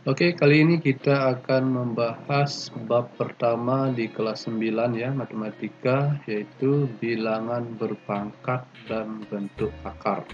Oke, kali ini kita akan membahas bab pertama di kelas 9 ya, matematika, yaitu bilangan berpangkat dan bentuk akar.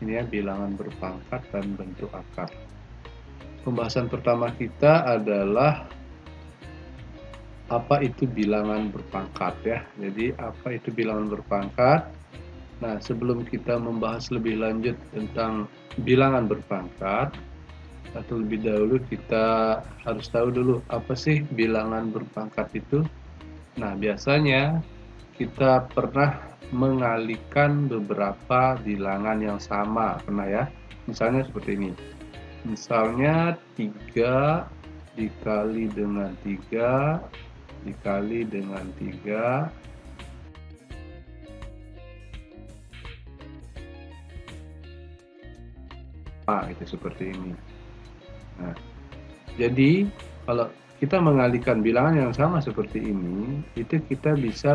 Ini ya, bilangan berpangkat dan bentuk akar. Pembahasan pertama kita adalah apa itu bilangan berpangkat ya. Jadi apa itu bilangan berpangkat? Nah, sebelum kita membahas lebih lanjut tentang bilangan berpangkat, atau lebih dahulu kita harus tahu dulu apa sih bilangan berpangkat itu. Nah, biasanya kita pernah mengalihkan beberapa bilangan yang sama, pernah ya? Misalnya seperti ini. Misalnya 3 dikali dengan 3 dikali dengan 3. Itu seperti ini. Nah, jadi kalau kita mengalihkan bilangan yang sama seperti ini, itu kita bisa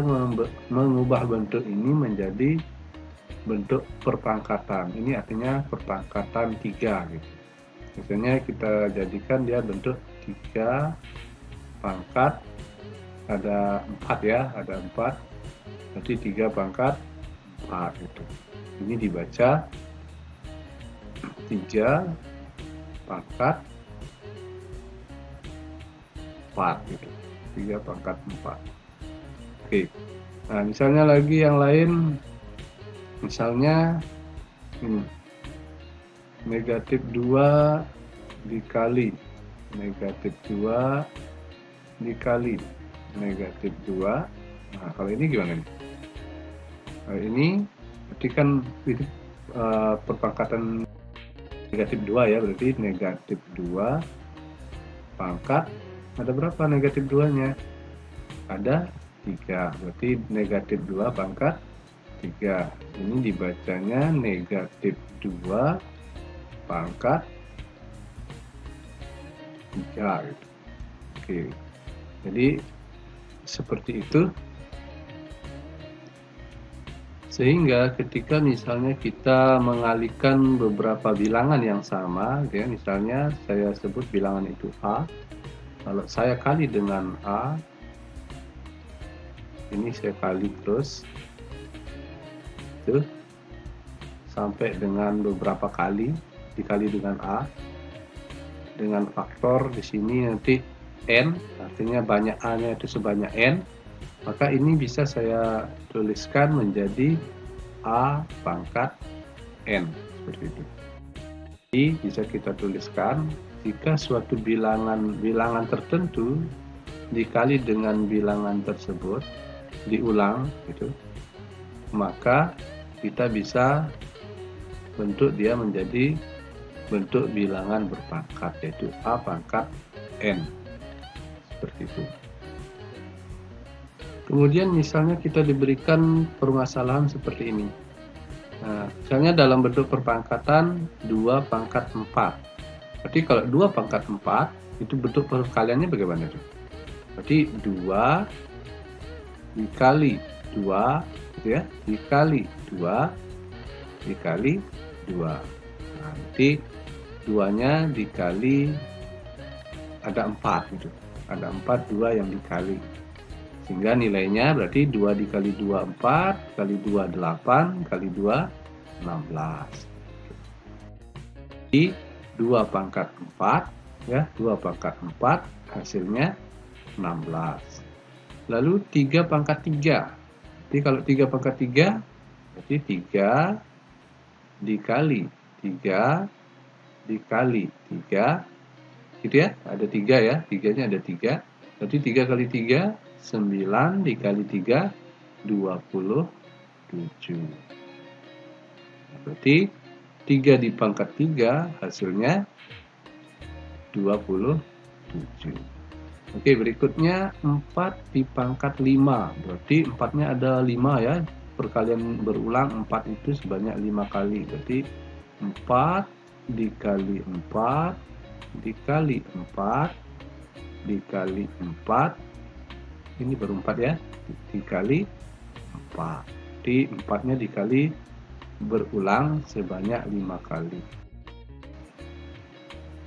mengubah bentuk ini menjadi bentuk perpangkatan. Ini artinya perpangkatan 3 gitu. Misalnya kita jadikan dia bentuk 3 pangkat ada 4 ya, ada 4. Berarti 3 pangkat 4 gitu. Ini dibaca 3 pangkat 4 gitu. 3 pangkat 4. Oke. Nah, misalnya lagi yang lain, misalnya ini negatif 2 dikali negatif 2 dikali negatif 2. Nah, kalau ini gimana nih? Nah, ini berarti kan ini perpangkatan negatif 2 ya, berarti negatif 2 pangkat ada berapa negatif 2-nya? Ada 3, berarti negatif 2 pangkat 3. Ini dibacanya negatif 2 pangkat 3 gitu. Oke, jadi seperti itu. Sehingga ketika misalnya kita mengalihkan beberapa bilangan yang sama, ya, misalnya saya sebut bilangan itu A, kalau saya kali dengan A, ini saya kali terus, itu sampai dengan beberapa kali dikali dengan A, dengan faktor di sini nanti N, artinya banyak A-nya itu sebanyak N. Maka ini bisa saya tuliskan menjadi A pangkat N, seperti itu. Jadi bisa kita tuliskan jika suatu bilangan tertentu dikali dengan bilangan tersebut diulang gitu, maka kita bisa bentuk dia menjadi bentuk bilangan berpangkat, yaitu A pangkat N, seperti itu. Kemudian misalnya kita diberikan permasalahan seperti ini. Nah, misalnya dalam bentuk perpangkatan 2 pangkat 4. Berarti kalau 2 pangkat 4, itu bentuk perkaliannya bagaimana tuh? Berarti 2 dikali 2, gitu ya, dikali 2, dikali 2. Nah, nanti 2-nya dikali, ada 4 gitu. Ada 4, 2 yang dikali. Sehingga nilainya berarti 2 dikali 2 4, kali 2 8, kali 2 16. Jadi 2 pangkat 4 ya, 2 pangkat 4 hasilnya 16. Lalu 3 pangkat 3. Jadi kalau 3 pangkat 3 berarti 3 dikali 3 dikali 3 gitu ya, ada 3 ya, 3-nya ada 3. Berarti 3 kali 3 9 dikali 3 27. Berarti 3 dipangkat 3 hasilnya 27. Oke, berikutnya 4 dipangkat 5. Berarti 4-nya ada 5 ya. Perkalian berulang 4 itu sebanyak 5 kali. Berarti 4 dikali 4 dikali 4 dikali 4. Ini baru 4 ya. Dikali 4. Jadi 4-nya dikali berulang sebanyak 5 kali.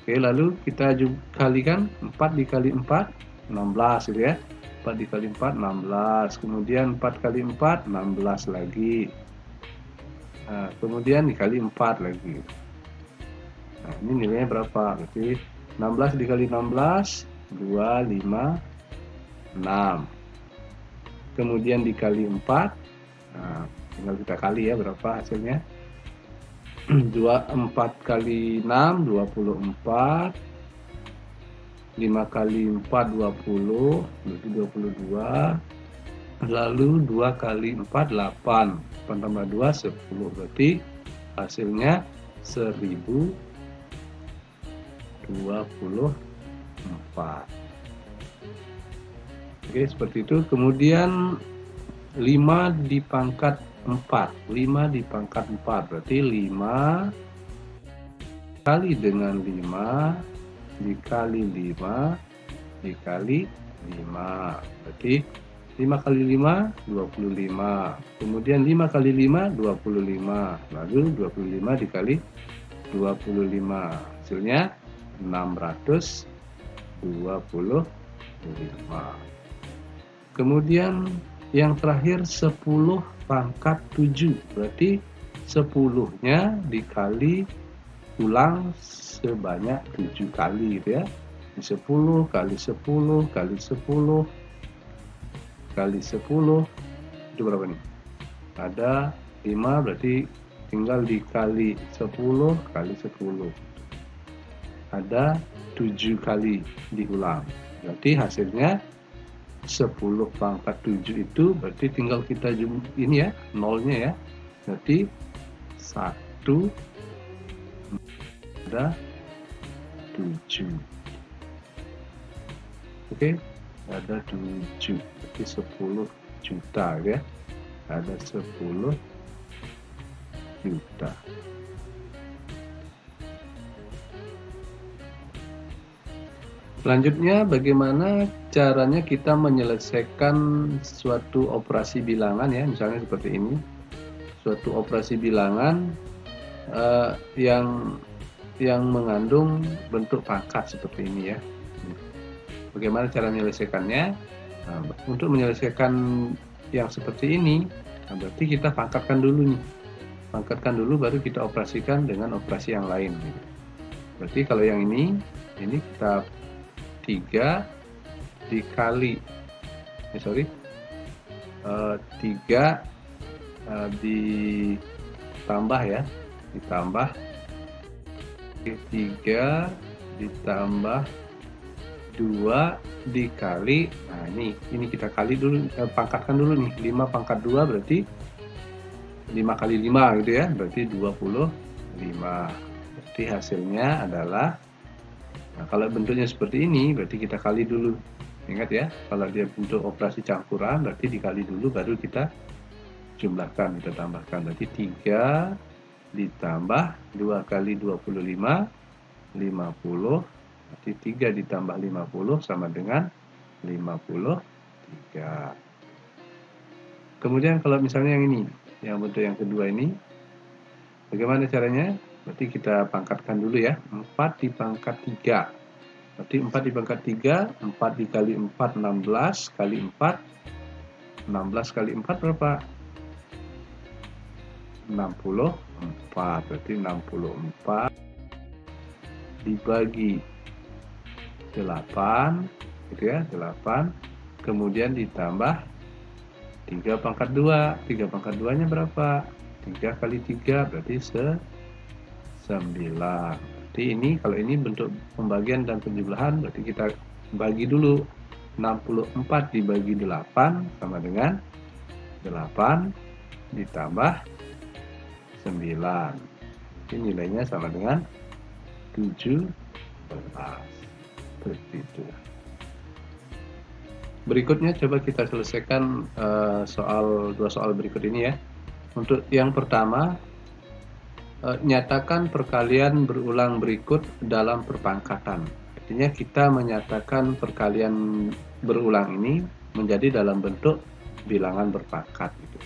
Oke, lalu kita juga kalikan 4 dikali 4, 16 gitu ya. 4 dikali 4, 16. Kemudian 4 kali 4, 16 lagi. Nah, kemudian dikali 4 lagi. Nah, ini nilainya berapa? Berarti 16 dikali 16, 2, 5, 6. Kemudian dikali 4. Nah, tinggal kita kali ya berapa hasilnya. 4 kali 6, 24. 5 kali 4, 20. Berarti 22. Lalu 2 kali 4, 8. 8 tambah 2, 10. Berarti hasilnya 1024. Oke, seperti itu. Kemudian 5 dipangkat 4. 5 dipangkat 4. Berarti 5 kali dengan 5 dikali 5 dikali 5. Berarti 5 kali 5, 25. Kemudian 5 kali 5, 25. Lalu 25 dikali 25. Hasilnya 625. Kemudian yang terakhir 10 pangkat 7. Berarti 10-nya dikali ulang sebanyak 7 kali gitu ya. 10 kali 10 kali 10 kali 10 itu berapa nih? Ada 5, berarti tinggal dikali 10 kali 10. Ada 7 kali diulang. Berarti hasilnya 10 pangkat 7 itu berarti tinggal kita ini ya, nolnya ya. Berarti 1 ada 7. Oke, ada 7. Berarti 10 juta ya. Ada 10 juta. Selanjutnya, bagaimana caranya kita menyelesaikan suatu operasi bilangan ya, misalnya seperti ini. Suatu operasi bilangan yang mengandung bentuk pangkat seperti ini ya. Bagaimana cara menyelesaikannya? Nah, untuk menyelesaikan yang seperti ini, berarti kita pangkatkan dulu nih. Pangkatkan dulu baru kita operasikan dengan operasi yang lain. Berarti kalau yang ini kita 3 dikali 3 ditambah ya, ditambah 3 ditambah 2 dikali, nah ini kita kali dulu, pangkatkan dulu nih, 5 pangkat 2 berarti 5 kali 5 gitu ya, berarti 25. Berarti hasilnya adalah, nah kalau bentuknya seperti ini berarti kita kali dulu. Ingat ya, kalau dia bentuk operasi campuran berarti dikali dulu baru kita jumlahkan, kita tambahkan. Berarti 3 ditambah 2 kali 25, 50. Berarti 3 ditambah 50 sama dengan 53. Kemudian kalau misalnya yang ini, yang bentuk yang kedua ini, bagaimana caranya? Berarti kita pangkatkan dulu ya, 4 dipangkat 3. Berarti 4 dipangkat 3, 4 dikali 4, 16 kali 4. 16 kali 4 berapa? 64. Berarti 64 dibagi 8 gitu ya, 8. Kemudian ditambah 3 pangkat 2. 3 pangkat 2 nya berapa? 3 kali 3 berarti 9. Berarti ini, kalau ini bentuk pembagian dan penjumlahan, berarti kita bagi dulu. 64 dibagi 8 sama dengan 8 ditambah Ini nilainya sama dengan 17. Seperti itu. Berikutnya coba kita selesaikan dua soal berikut ini ya. Untuk yang pertama, nyatakan perkalian berulang berikut dalam perpangkatan. Artinya kita menyatakan perkalian berulang ini menjadi dalam bentuk bilangan berpangkat gitu.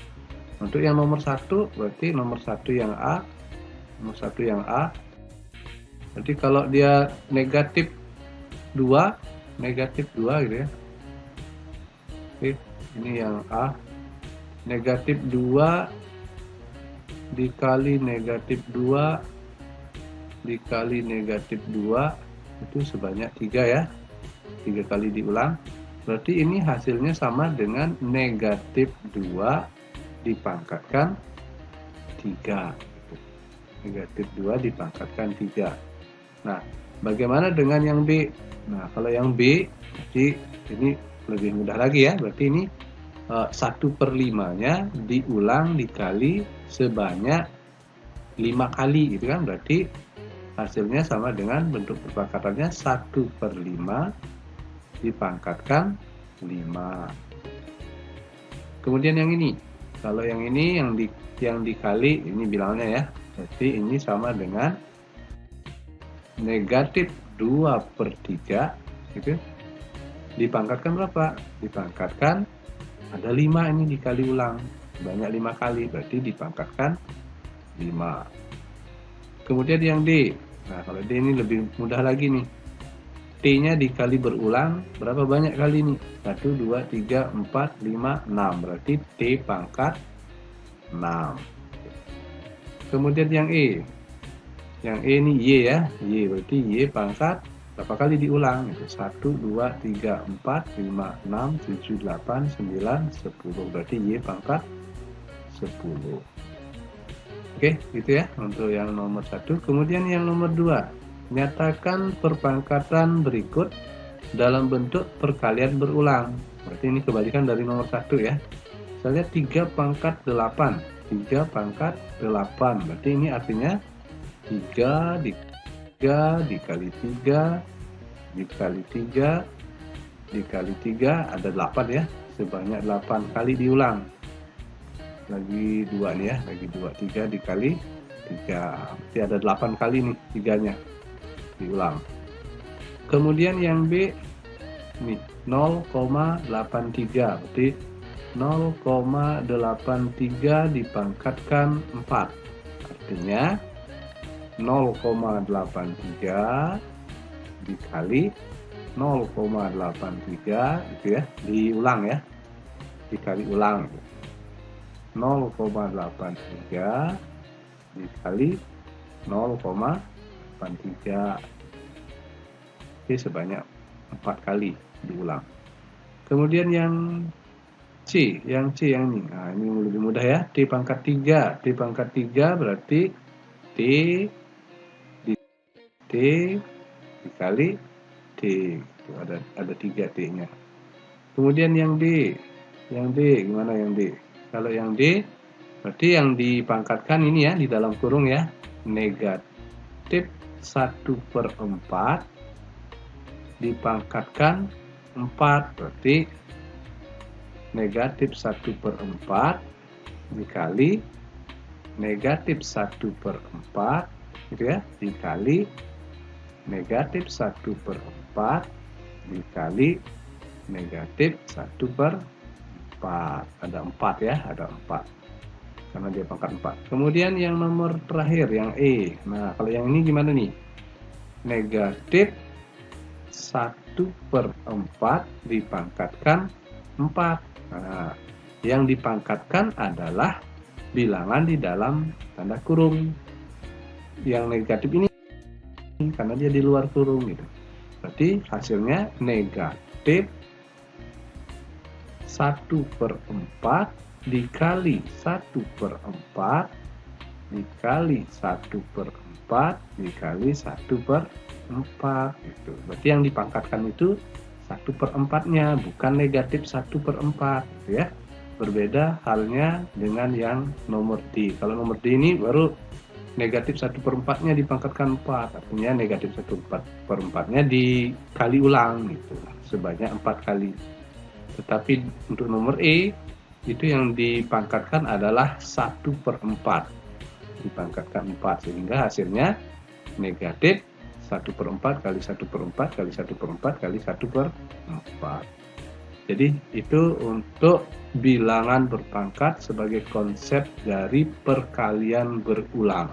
Untuk yang nomor 1 berarti nomor 1 yang A, berarti kalau dia negatif 2 gitu ya. Oke, ini yang A, negatif 2 dikali negatif 2 dikali negatif 2 itu sebanyak 3 ya, 3 kali diulang. Berarti ini hasilnya sama dengan negatif 2 dipangkatkan 3. Negatif 2 dipangkatkan 3. Nah, bagaimana dengan yang B? Nah, kalau yang B, berarti ini lebih mudah lagi ya. Berarti ini 1/5-nya diulang dikali sebanyak 5 kali gitu kan. Berarti hasilnya sama dengan bentuk perpangkatannya 1/5 dipangkatkan 5. Kemudian yang ini, kalau yang ini yang dikali ini bilangnya ya. Berarti ini sama dengan negatif 2/3 gitu. Dipangkatkan berapa? Dipangkatkan ada 5 ini dikali ulang. Banyak 5 kali, berarti dipangkatkan 5. Kemudian yang D. Nah, kalau D ini lebih mudah lagi nih. T-nya dikali berulang, berapa banyak kali nih? 1, 2, 3, 4, 5, 6. Berarti T pangkat 6. Kemudian yang E. Yang E ini Y ya. Y berarti Y pangkat berapa kali diulang? 1, 2, 3, 4, 5, 6, 7, 8, 9, 10. Berarti Y pangkat 10. Oke, gitu ya untuk yang nomor 1. Kemudian yang nomor 2. Nyatakan perpangkatan berikut dalam bentuk perkalian berulang. Berarti ini kebalikan dari nomor 1 ya. Saya lihat 3 pangkat 8. 3 pangkat 8. Berarti ini artinya 3 dikali 3 dikali 3 dikali 3 ada 8 ya, sebanyak 8 kali diulang. Lagi 2 nih ya, lagi 2, 3 dikali 3, berarti ada 8 kali nih 3-nya diulang. Kemudian yang B nih 0,83, berarti 0,83 dipangkatkan 4, artinya 0,83 dikali 0,83 gitu ya, diulang ya, dikali ulang 0,83 dikali 0,83, ini sebanyak 4 kali diulang. Kemudian yang C, yang ini, nah ini lebih mudah ya, T pangkat 3, T pangkat 3 berarti T dikali T, itu ada 3 T-nya. Kemudian yang D gimana yang D? Kalau yang D berarti yang dipangkatkan ini ya, di dalam kurung ya, negatif 1/4 dipangkatkan 4, berarti negatif 1/4 dikali negatif 1/4 gitu ya, dikali negatif 1/4 dikali negatif 1/4. Ada 4 ya, ada 4 karena dia pangkat 4. Kemudian yang nomor terakhir yang E. Nah, kalau yang ini gimana nih? Negatif 1/4 dipangkatkan 4. Nah, yang dipangkatkan adalah bilangan di dalam tanda kurung. Yang negatif ini karena dia di luar kurung gitu. Berarti hasilnya negatif 1/4 dikali 1/4 dikali 1/4 dikali 1/4 gitu. Berarti yang dipangkatkan itu 1/4-nya, bukan negatif 1/4 gitu ya. Berbeda halnya dengan yang nomor D. Kalau nomor D ini baru negatif 1/4-nya dipangkatkan 4, artinya negatif 1/4-nya dikali ulang gitu, sebanyak 4 kali. Tetapi untuk nomor E itu yang dipangkatkan adalah 1/4, dipangkatkan 4, sehingga hasilnya negatif 1/4 kali 1/4 kali 1/4 kali 1/4. Jadi itu untuk bilangan berpangkat sebagai konsep dari perkalian berulang.